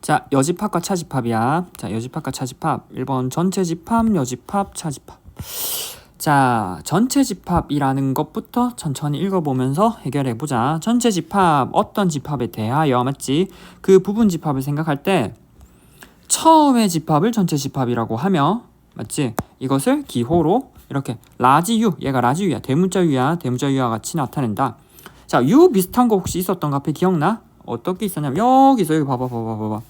자, 여집합과 차집합이야. 자, 여집합과 차집합. 1번 전체 집합, 여집합, 차집합. 자, 전체 집합이라는 것부터 천천히 읽어보면서 해결해보자. 전체 집합, 어떤 집합에 대하여, 맞지? 그 부분 집합을 생각할 때 처음의 집합을 전체 집합이라고 하며, 맞지? 이것을 기호로 이렇게 라지 U, 얘가 라지 U야. 대문자 U야. 대문자 U와 같이 나타낸다. 자, U 비슷한 거 혹시 있었던 거 앞에 기억나? 어떻게 있었냐면 여기 있어. 여기 봐봐.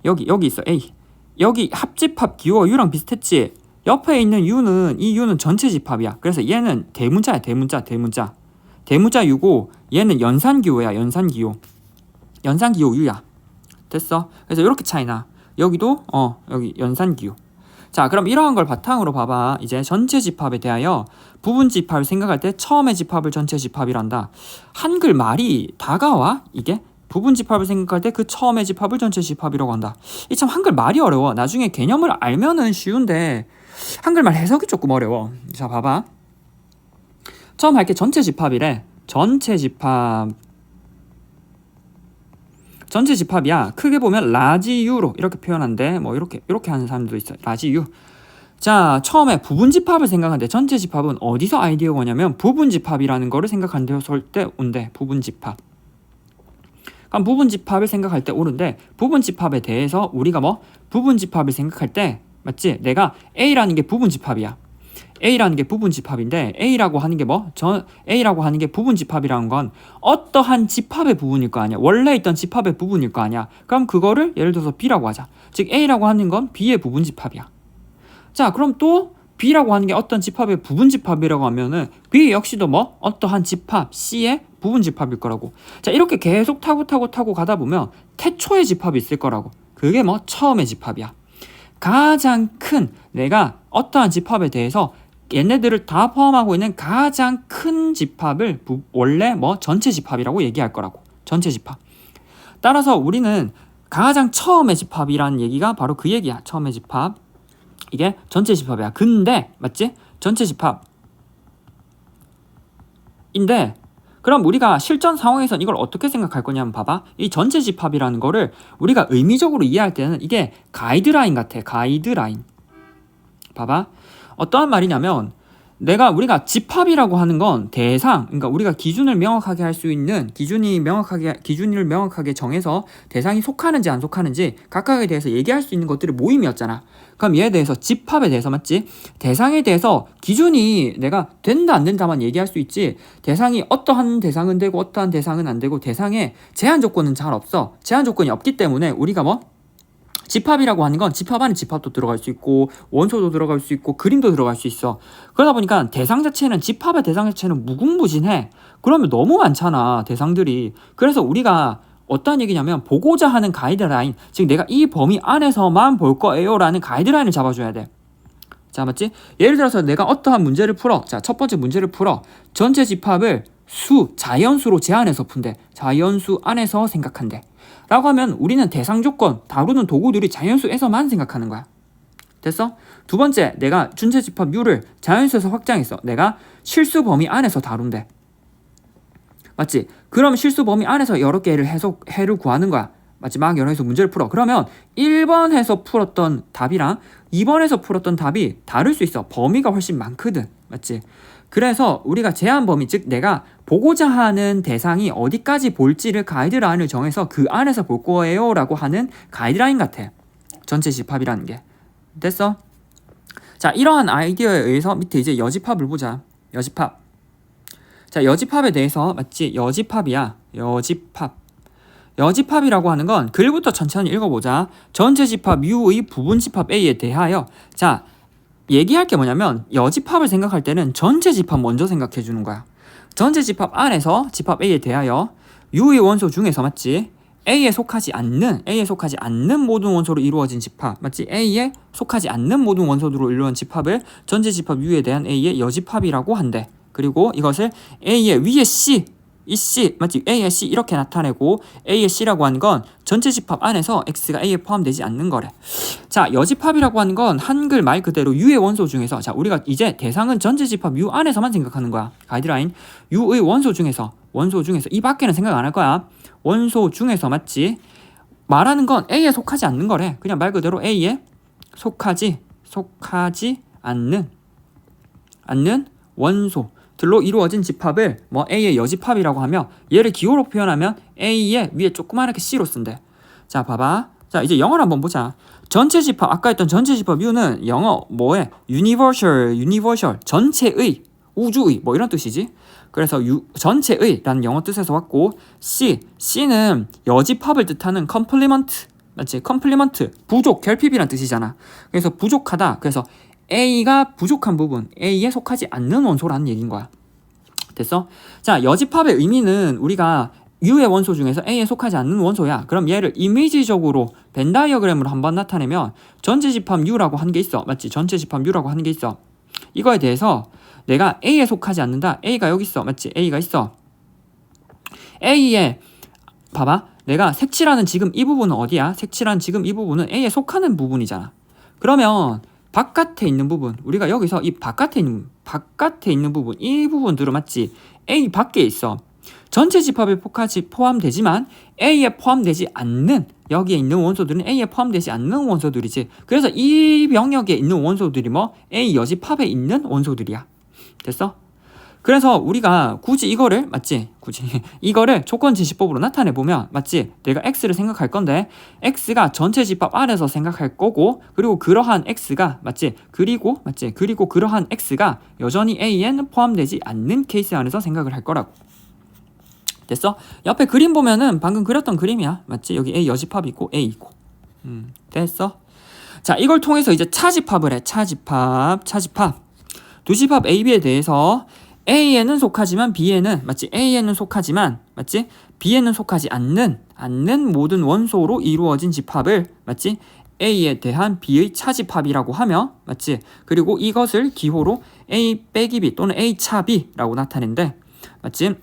여기 있어. A. 여기 합집합 기호가 U랑 비슷했지? 옆에 있는 U는 이 U는 전체 집합이야. 그래서 얘는 대문자야. 대문자 U고 얘는 연산기호야. 연산기호 U야. 됐어? 그래서 이렇게 차이나. 여기도 여기 연산기호. 자, 그럼 이러한 걸 바탕으로 봐봐. 이제 전체 집합에 대하여 부분 집합을 생각할 때 처음의 집합을 전체 집합이란다. 한글 말이 다가와? 이게? 부분 집합을 생각할 때 그 처음의 집합을 전체 집합이라고 한다. 이 참 한글 말이 어려워. 나중에 개념을 알면은 쉬운데 한글말 해석이 조금 어려워. 자, 봐봐. 처음 할게 전체 집합이래. 전체 집합이야. 크게 보면 라지 U로 이렇게 표현한대. 뭐 이렇게 하는 사람들도 있어. 라지 U. 자, 처음에 부분 집합을 생각하는데 전체 집합은 어디서 아이디어가 오냐면 부분 집합이라는 거를 생각한대. 때 온대. 부분 집합. 그럼 부분 집합을 생각할 때 오는데 부분 집합에 대해서 우리가 부분 집합을 생각할 때 맞지? 내가 A라는 게 부분 집합이야. A라는 게 부분 집합인데 A라고 하는 게 A라고 하는 게 부분 집합이라는 건 어떠한 집합의 부분일 거 아니야. 원래 있던 집합의 부분일 거 아니야. 그럼 그거를 예를 들어서 B라고 하자. 즉 A라고 하는 건 B의 부분 집합이야. 자, 그럼 또 B라고 하는 게 어떤 집합의 부분 집합이라고 하면은 B 역시도 어떠한 집합 C의 부분 집합일 거라고. 자, 이렇게 계속 타고 가다 보면 태초의 집합이 있을 거라고. 그게 처음의 집합이야. 가장 큰 내가 어떠한 집합에 대해서 얘네들을 다 포함하고 있는 가장 큰 집합을 원래 전체 집합이라고 얘기할 거라고. 전체 집합. 따라서 우리는 가장 처음의 집합이라는 얘기가 바로 그 얘기야. 처음의 집합. 이게 전체 집합이야. 근데 맞지? 전체 집합인데 그럼 우리가 실전 상황에서는 이걸 어떻게 생각할 거냐면 봐봐. 이 전체 집합이라는 거를 우리가 의미적으로 이해할 때는 이게 가이드라인 같아. 가이드라인. 봐봐. 어떠한 말이냐면 우리가 집합이라고 하는 건 대상, 그러니까 우리가 기준을 명확하게 할 수 있는 기준을 명확하게 정해서 대상이 속하는지 안 속하는지 각각에 대해서 얘기할 수 있는 것들이 모임이었잖아. 그럼 얘에 대해서 집합에 대해서 맞지? 대상에 대해서 기준이 내가 된다 안 된다만 얘기할 수 있지. 대상이 어떠한 대상은 되고 어떠한 대상은 안 되고 대상에 제한 조건은 잘 없어. 제한 조건이 없기 때문에 우리가 집합이라고 하는 건 집합 안에 집합도 들어갈 수 있고 원소도 들어갈 수 있고 그림도 들어갈 수 있어. 그러다 보니까 집합의 대상 자체는 무궁무진해. 그러면 너무 많잖아, 대상들이. 그래서 우리가 어떤 얘기냐면 보고자 하는 가이드라인, 즉 내가 이 범위 안에서만 볼 거예요 라는 가이드라인을 잡아줘야 돼. 자, 맞지? 예를 들어서 내가 어떠한 문제를 풀어. 자, 첫 번째 문제를 풀어. 전체 집합을 자연수로 제한해서 푼대. 자연수 안에서 생각한대. 라고 하면 우리는 대상 조건, 다루는 도구들이 자연수에서만 생각하는 거야. 됐어? 두 번째, 내가 전체 집합 U를 자연수에서 확장했어. 내가 실수 범위 안에서 다룬대. 맞지? 그럼 실수 범위 안에서 여러 개를 해를 구하는 거야. 맞지? 막 여러 개서 문제를 풀어. 그러면 1번에서 풀었던 답이랑 2번에서 풀었던 답이 다를 수 있어. 범위가 훨씬 많거든. 맞지? 그래서 우리가 제한 범위, 즉 내가 보고자 하는 대상이 어디까지 볼지를 가이드라인을 정해서 그 안에서 볼 거예요 라고 하는 가이드라인 같아. 전체 집합이라는 게. 됐어? 자, 이러한 아이디어에 의해서 밑에 이제 여집합을 보자. 여집합. 자, 여집합에 대해서 맞지? 여집합이야. 여집합이라고 하는 건 글부터 천천히 읽어보자. 전체 집합 U의 부분 집합 A에 대하여. 자, 얘기할 게 뭐냐면 여집합을 생각할 때는 전체 집합 먼저 생각해 주는 거야. 전체 집합 안에서 집합 A에 대하여 U의 원소 중에서 맞지? A에 속하지 않는 모든 원소로 이루어진 집합 맞지? A에 속하지 않는 모든 원소로 이루어진 집합을 전체 집합 U에 대한 A의 여집합이라고 한대. 그리고 이것을 A의 위에 C, 이 C 맞지? A의 C 이렇게 나타내고 A의 C라고 하는 건 전체 집합 안에서 X가 A에 포함되지 않는 거래. 자, 여집합이라고 하는 건 한글 말 그대로 U의 원소 중에서, 자, 우리가 이제 대상은 전체 집합 U 안에서만 생각하는 거야. 가이드라인. U의 원소 중에서 이 밖에는 생각 안 할 거야. 원소 중에서 맞지? 말하는 건 A에 속하지 않는 거래. 그냥 말 그대로 A에 속하지 않는 원소들로 이루어진 집합을 뭐 A의 여집합이라고 하며, 얘를 기호로 표현하면 A의 위에 조그맣게 C로 쓴대. 자, 봐봐. 자, 이제 영어를 한번 보자. 전체 집합, 아까 했던 전체 집합 U는 영어 뭐에? universal, 전체의, 우주의 뭐 이런 뜻이지. 그래서 전체의 라는 영어 뜻에서 왔고, C는 여집합을 뜻하는 complement, 맞지? complement, 부족, 결핍이란 뜻이잖아. 그래서 부족하다. 그래서 A가 부족한 부분, A에 속하지 않는 원소라는 얘기인 거야. 됐어? 자, 여집합의 의미는 우리가 U의 원소 중에서 A에 속하지 않는 원소야. 그럼 얘를 이미지적으로 벤 다이어그램으로 한번 나타내면 전체 집합 U라고 한 게 있어. 맞지? 전체 집합 U라고 하는 게 있어. 이거에 대해서 내가 A에 속하지 않는다. A가 여기 있어. 맞지? A가 있어. A에 봐봐. 내가 색칠하는 지금 이 부분은 어디야? 색칠한 지금 이 부분은 A에 속하는 부분이잖아. 그러면 바깥에 있는 부분, 우리가 여기서 이 바깥에 있는 부분, 이 부분들은 맞지? A 밖에 있어. 전체 집합에 포함되지만 A에 포함되지 않는, 여기에 있는 원소들은 A에 포함되지 않는 원소들이지. 그래서 이 영역에 있는 원소들이 뭐 A 여집합에 있는 원소들이야. 됐어? 그래서 우리가 굳이 이거를, 맞지? 이거를 조건진시법으로 나타내보면, 맞지? 내가 X를 생각할 건데, X가 전체 집합 안에서 생각할 거고, 그리고 그러한 X가, 맞지? 그리고 그러한 X가 여전히 A에는 포함되지 않는 케이스 안에서 생각을 할 거라고. 됐어? 옆에 그림 보면은 방금 그렸던 그림이야. 맞지? 여기 A 여집합 있고 A 있고. 됐어? 자, 이걸 통해서 이제 차집합을 해. 차집합. 두 집합 A, B에 대해서 A에는 속하지만 B에는, 맞지? A에는 속하지만, 맞지? B에는 속하지 않는 모든 원소로 이루어진 집합을, 맞지? A에 대한 B의 차집합이라고 하며, 맞지? 그리고 이것을 기호로 A 빼기 B 또는 A 차 B라고 나타낸대. 맞지?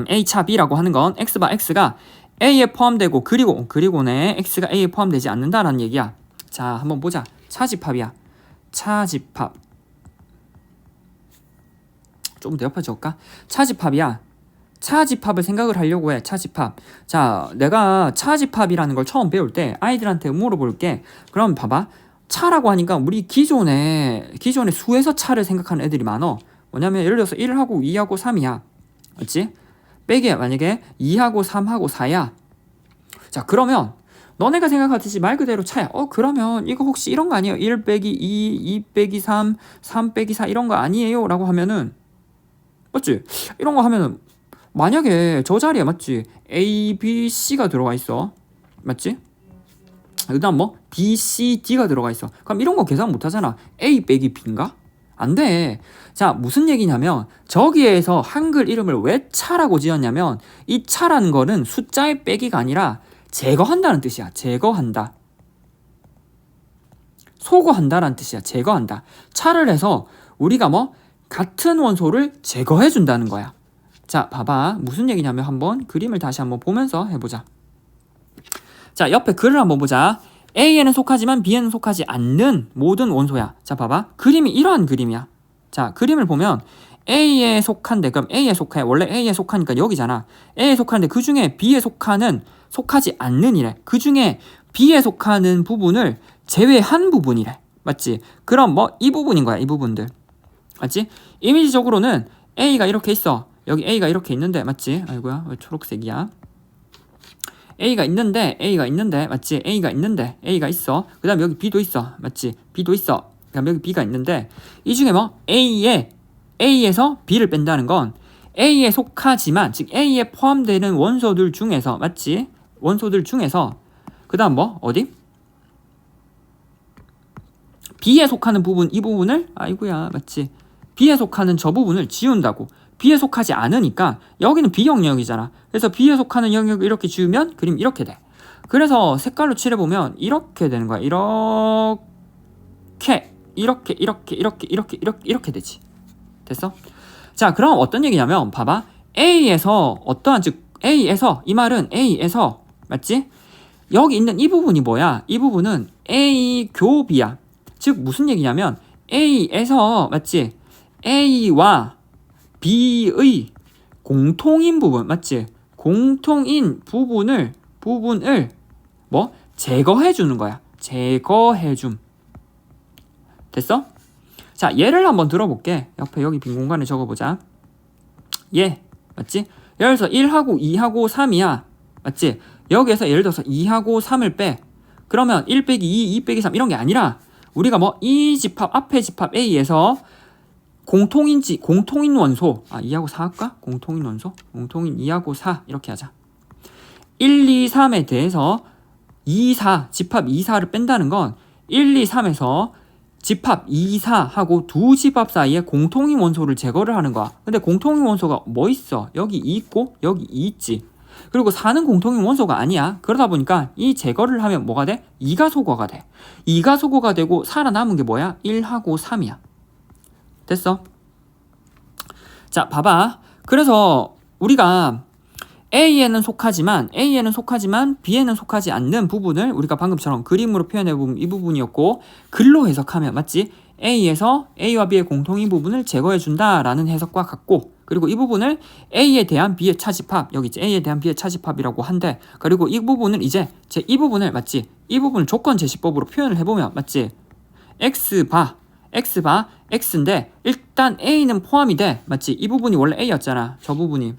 A 차 B라고 하는 건 X바 X가 A에 포함되고 그리고네 X가 A에 포함되지 않는다라는 얘기야. 자, 한번 보자. 차집합이야. 차집합. 좀 더 옆에 적을까? 차집합이야. 차집합을 생각을 하려고 해. 차집합. 자, 내가 차집합이라는 걸 처음 배울 때 아이들한테 물어볼게. 그럼 봐봐. 차라고 하니까 우리 기존에 수에서 차를 생각하는 애들이 많어. 뭐냐면 예를 들어서 1하고 2하고 3이야. 맞지? 빼기 만약에 2하고 3하고 4야. 자, 그러면 너네가 생각하듯이 말 그대로 차야. 그러면 이거 혹시 이런 거 아니에요? 1 빼기 2, 2 빼기 3, 3 빼기 4 이런 거 아니에요? 라고 하면은, 맞지? 이런 거 하면은 만약에 저 자리에, 맞지? A, B, C가 들어가 있어. 맞지? 그 다음 뭐 B, C, D가 들어가 있어. 그럼 이런 거 계산 못 하잖아. A 빼기 B인가? 안 돼. 자, 무슨 얘기냐면 저기에서 한글 이름을 왜 차라고 지었냐면 이 차라는 거는 숫자의 빼기가 아니라 제거한다는 뜻이야. 제거한다. 소거한다라는 뜻이야. 제거한다. 차를 해서 우리가 뭐 같은 원소를 제거해 준다는 거야. 자, 봐봐. 무슨 얘기냐면 한번 그림을 다시 한번 보면서 해보자. 자, 옆에 글을 한번 보자. A에는 속하지만 B에는 속하지 않는 모든 원소야. 자, 봐봐. 그림이 이러한 그림이야. 자, 그림을 보면 A에 속한데, 그럼 A에 속해. 원래 A에 속하니까 여기잖아. A에 속하는데 그 중에 B에 속하지 않는 이래. 그 중에 B에 속하는 부분을 제외한 부분이래. 맞지? 그럼 뭐 이 부분인 거야. 이 부분들. 맞지? 이미지적으로는 A가 이렇게 있어. 여기 A가 이렇게 있는데, 맞지? 아이고야, 왜 초록색이야? A가 있는데, 맞지? A가 있어. 그 다음에 여기 B도 있어. 맞지? B도 있어. 그 다음에 여기 B가 있는데, 이 중에 뭐, A에서 B를 뺀다는 건, A에 속하지만, 즉, A에 포함되는 원소들 중에서, 맞지? 원소들 중에서, 그 다음 뭐, 어디? B에 속하는 부분, 이 부분을, 아이고야, 맞지? B에 속하는 저 부분을 지운다고. B에 속하지 않으니까 여기는 B 영역이잖아. 그래서 B에 속하는 영역을 이렇게 지우면 그림 이렇게 돼. 그래서 색깔로 칠해보면 이렇게 되는 거야. 이렇게 되지. 됐어? 자, 그럼 어떤 얘기냐면 봐봐. A에서 이 말은 A에서, 맞지? 여기 있는 이 부분이 뭐야? 이 부분은 A 교 B야. 즉 무슨 얘기냐면 A에서, 맞지? A와 B의 공통인 부분, 맞지? 공통인 부분을 뭐 제거해 주는 거야. 제거해 줌. 됐어? 자, 예를 한번 들어볼게. 옆에 여기 빈 공간에 적어보자. 예, 맞지? 예를 들어서 1하고 2하고 3이야. 맞지? 여기에서 예를 들어서 2하고 3을 빼. 그러면 1 빼기 2, 2 빼기 3 이런 게 아니라 우리가 뭐 이 집합, 앞에 집합 A에서 공통인 원소. 2하고 4 할까? 공통인 원소? 공통인 2하고 4 이렇게 하자. 1, 2, 3에 대해서 2, 4, 집합 2, 4를 뺀다는 건 1, 2, 3에서 집합 2, 4하고 두 집합 사이에 공통인 원소를 제거를 하는 거야. 근데 공통인 원소가 뭐 있어? 여기 2 있고 여기 2 있지. 그리고 4는 공통인 원소가 아니야. 그러다 보니까 이 제거를 하면 뭐가 돼? 2가 소거가 돼. 2가 소거가 되고 살아남은 게 뭐야? 1하고 3이야. 됐어? 자, 봐봐. 그래서 우리가 A에는 속하지만 B에는 속하지 않는 부분을 우리가 방금처럼 그림으로 표현해보면 이 부분이었고, 글로 해석하면 맞지? A에서 A와 B의 공통인 부분을 제거해준다라는 해석과 같고, 그리고 이 부분을 A에 대한 B의 차집합, 여기 있지? A에 대한 B의 차집합이라고 한대. 그리고 이 부분을 이제 이 부분을 맞지? 이 부분을 조건 제시법으로 표현을 해보면 맞지? X바 X인데 일단 A는 포함이 돼. 맞지? 이 부분이 원래 A였잖아. 저 부분이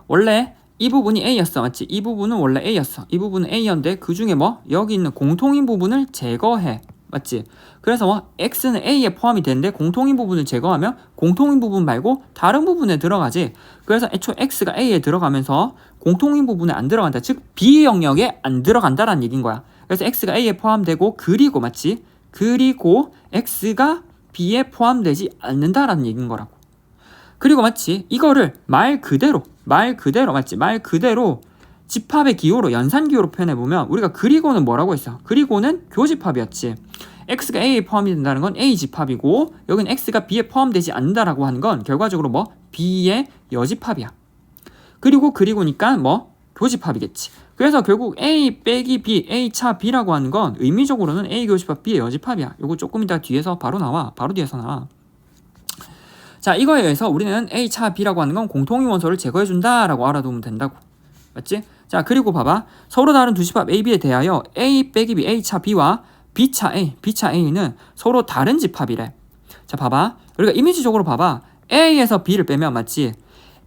원래 이 부분이 A였어. 맞지? 이 부분은 원래 A였어. 이 부분은 A였는데 그 중에 뭐 여기 있는 공통인 부분을 제거해. 맞지? 그래서 뭐 X는 A에 포함이 되는데 공통인 부분을 제거하면 공통인 부분 말고 다른 부분에 들어가지. 그래서 애초에 X가 A에 들어가면서 공통인 부분에 안 들어간다. 즉 B 영역에 안 들어간다라는 얘기인 거야. 그래서 X가 A에 포함되고 그리고 맞지? 그리고 X가 B에 포함되지 않는다라는 얘기인 거라고. 그리고 맞지? 이거를 말 그대로 맞지? 말 그대로 집합의 기호로 연산 기호로 표현해보면 우리가 그리고는 뭐라고 했어? 그리고는 교집합이었지. X가 A에 포함이 된다는 건 A 집합이고 여기는 X가 B에 포함되지 않는다라고 하는 건 결과적으로 뭐 B의 여집합이야. 그리고니까 뭐 교집합이겠지. 그래서 결국 A 빼기 B, A 차 B라고 하는 건 의미적으로는 A 교집합 B의 여집합이야. 요거 조금 이따 뒤에서 바로 뒤에서 나와. 자, 이거에 의해서 우리는 A 차 B라고 하는 건 공통인 원소를 제거해준다라고 알아두면 된다고. 맞지? 자, 그리고 봐봐. 서로 다른 두 집합 A, B에 대하여 A 빼기 B, A 차 B와 B 차 A는 서로 다른 집합이래. 자, 봐봐. 우리가 이미지적으로 봐봐. A에서 B를 빼면 맞지?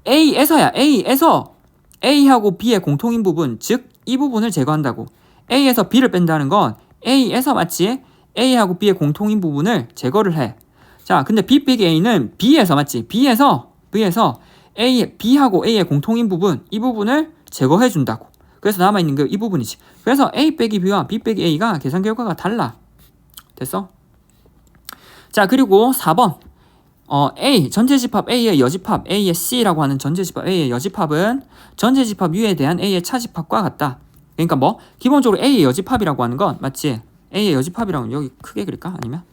A에서 A하고 B의 공통인 부분, 즉 이 부분을 제거한다고. A에서 B를 뺀다는 건 A에서 맞지? A하고 B의 공통인 부분을 제거를 해. 자, 근데 B 빼기 A는 B에서 맞지? B에서 B하고 A의 공통인 부분, 이 부분을 제거해 준다고. 그래서 남아있는 게 이 부분이지. 그래서 A 빼기 B와 B 빼기 A가 계산 결과가 달라. 됐어? 자, 그리고 4번. A, 전체집합 A의 여집합 A의 C라고 하는 전체집합 A의 여집합은 전체집합 U에 대한 A의 차집합과 같다. 그러니까 뭐 기본적으로 A의 여집합이라고 하는 건 맞지? A의 여집합이라고 하면 여기 크게 그릴까? 아니면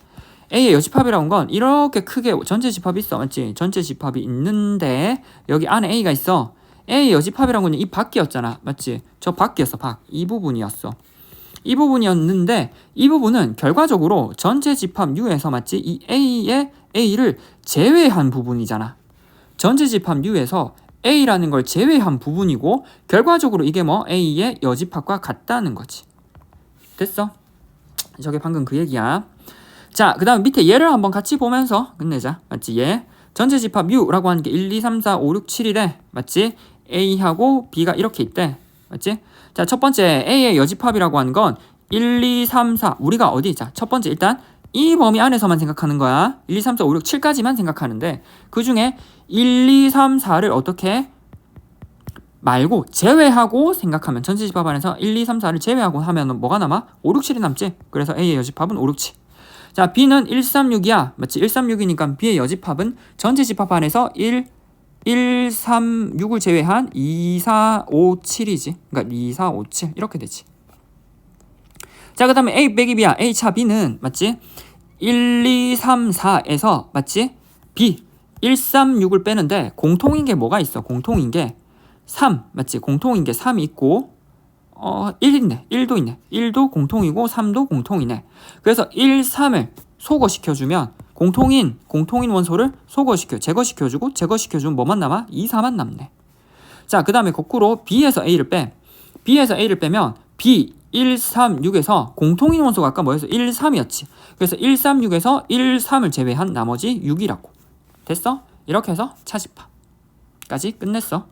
A의 여집합이라고 하는 건 이렇게 크게 전체집합이 있어. 맞지? 전체집합이 있는데 여기 안에 A가 있어. A의 여집합이라는 건 이 밖이었잖아. 맞지? 저 밖이었어. 이 부분이었어. 이 부분이었는데 이 부분은 결과적으로 전체 집합 U에서 맞지? 이 A의 A를 제외한 부분이잖아. 전체 집합 U에서 A라는 걸 제외한 부분이고 결과적으로 이게 뭐 A의 여집합과 같다는 거지. 됐어? 저게 방금 그 얘기야. 자, 그 다음 밑에 얘를 한번 같이 보면서 끝내자. 맞지? 얘 전체 집합 U라고 하는 게 1, 2, 3, 4, 5, 6, 7이래. 맞지? A하고 B가 이렇게 있대. 맞지? 자, 첫 번째 A의 여집합이라고 하는 건 1, 2, 3, 4. 우리가 어디? 자, 첫 번째 일단 이 범위 안에서만 생각하는 거야. 1, 2, 3, 4, 5, 6, 7까지만 생각하는데 그 중에 1, 2, 3, 4를 어떻게 말고 제외하고 생각하면 전체 집합 안에서 1, 2, 3, 4를 제외하고 하면 뭐가 남아? 5, 6, 7이 남지? 그래서 A의 여집합은 5, 6, 7. 자, B는 1, 3, 6이야. 맞지? 1, 3, 6이니까 B의 여집합은 전체 집합 안에서 1, 3, 6을 제외한 2, 4, 5, 7이지. 그러니까 2, 4, 5, 7 이렇게 되지. 자, 그 다음에 A 빼기 B야. A 차 B는 맞지? 1, 2, 3, 4에서 맞지? B 1, 3, 6을 빼는데 공통인 게 뭐가 있어? 공통인 게 3 맞지? 공통인 게 3이 있고 1 있네. 1도 있네. 1도 공통이고 3도 공통이네. 그래서 1, 3을 소거시켜주면 공통인 원소를 제거시켜주고 제거시켜주면 뭐만 남아? 2, 4만 남네. 자, 그 다음에 거꾸로 B에서 A를 빼면 B 136에서 공통인원수가 아까 뭐였어? 1, 3이었지. 그래서 136에서 1, 3을 제외한 나머지 6이라고. 됐어? 이렇게 해서 차집합까지 끝냈어.